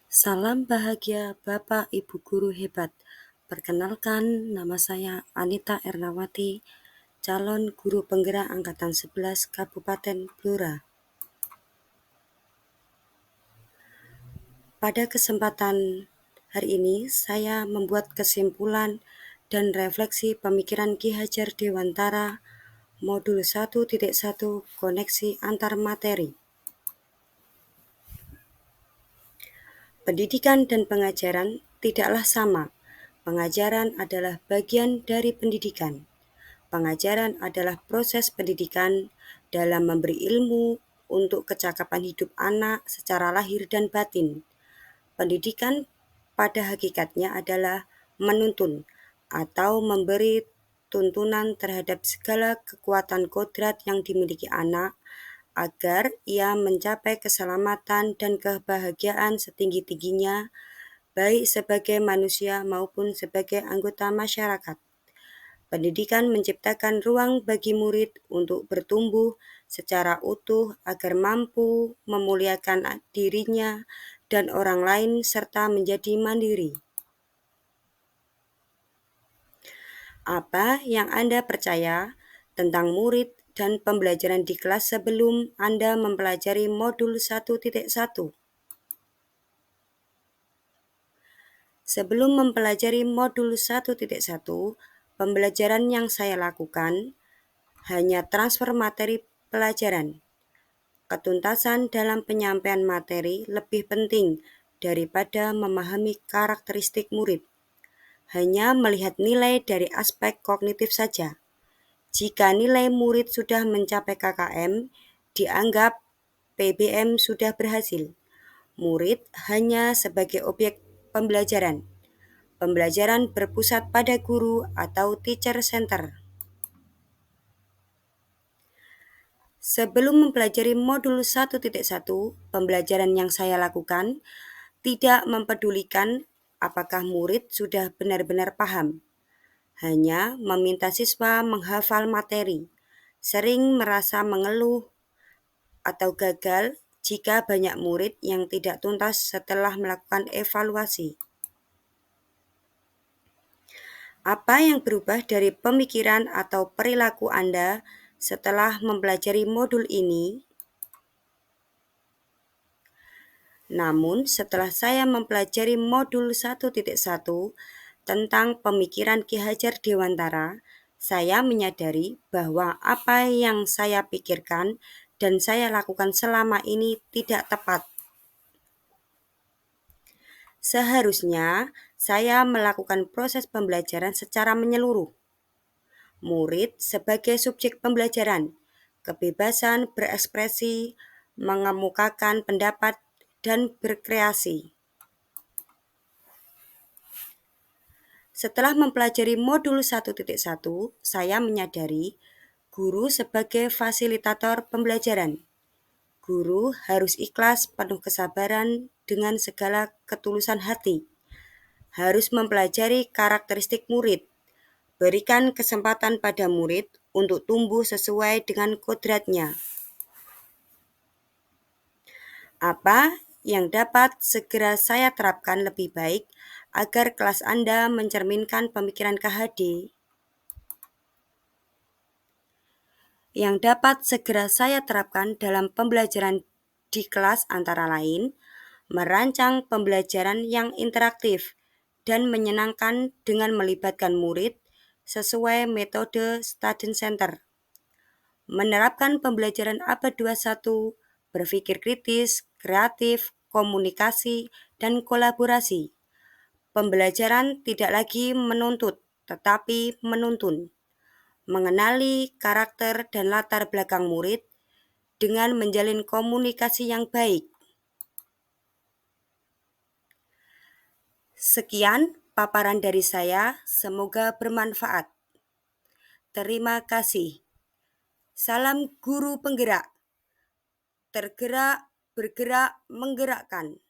Salam bahagia Bapak Ibu Guru hebat. Perkenalkan, nama saya Anita Ernawati, calon guru penggerak Angkatan 11 Kabupaten Blora. Pada kesempatan hari ini, saya membuat kesimpulan dan refleksi pemikiran Ki Hajar Dewantara Modul 1.1 Koneksi Antar Materi. Pendidikan dan pengajaran tidaklah sama. Pengajaran adalah bagian dari pendidikan. Pengajaran adalah proses pendidikan dalam memberi ilmu untuk kecakapan hidup anak secara lahir dan batin. Pendidikan pada hakikatnya adalah menuntun atau memberi tuntunan terhadap segala kekuatan kodrat yang dimiliki anak agar ia mencapai keselamatan dan kebahagiaan setinggi-tingginya, baik sebagai manusia maupun sebagai anggota masyarakat. Pendidikan menciptakan ruang bagi murid untuk bertumbuh secara utuh agar mampu memuliakan dirinya dan orang lain serta menjadi mandiri. Apa yang Anda percaya tentang murid dan pembelajaran di kelas sebelum Anda mempelajari modul 1.1? Sebelum mempelajari modul 1.1, pembelajaran yang saya lakukan hanya transfer materi pelajaran. Ketuntasan dalam penyampaian materi lebih penting daripada memahami karakteristik murid. Hanya melihat nilai dari aspek kognitif saja. Jika nilai murid sudah mencapai KKM, dianggap PBM sudah berhasil. Murid hanya sebagai objek pembelajaran. Pembelajaran berpusat pada guru atau teacher center. Sebelum mempelajari modul 1.1, pembelajaran yang saya lakukan tidak mempedulikan apakah murid sudah benar-benar paham. Hanya meminta siswa menghafal materi. Sering merasa mengeluh atau gagal jika banyak murid yang tidak tuntas setelah melakukan evaluasi. Apa yang berubah dari pemikiran atau perilaku Anda setelah mempelajari modul ini? Namun, setelah saya mempelajari modul 1.1 tentang pemikiran Ki Hajar Dewantara, saya menyadari bahwa apa yang saya pikirkan dan saya lakukan selama ini tidak tepat. Seharusnya saya melakukan proses pembelajaran secara menyeluruh. Murid sebagai subjek pembelajaran, kebebasan berekspresi, mengemukakan pendapat, dan berkreasi. Setelah mempelajari modul 1.1, saya menyadari guru sebagai fasilitator pembelajaran. Guru harus ikhlas, penuh kesabaran, dengan segala ketulusan hati. Harus mempelajari karakteristik murid. Berikan kesempatan pada murid untuk tumbuh sesuai dengan kodratnya. Apa yang dapat segera saya terapkan lebih baik agar kelas Anda mencerminkan pemikiran KHD? Yang dapat segera saya terapkan dalam pembelajaran di kelas antara lain, merancang pembelajaran yang interaktif dan menyenangkan dengan melibatkan murid sesuai metode student center. Menerapkan pembelajaran abad 21, berpikir kritis, kreatif, komunikasi, dan kolaborasi. Pembelajaran tidak lagi menuntut, tetapi menuntun. Mengenali karakter dan latar belakang murid dengan menjalin komunikasi yang baik. Sekian paparan dari saya, semoga bermanfaat. Terima kasih. Salam guru penggerak. Tergerak, bergerak, menggerakkan.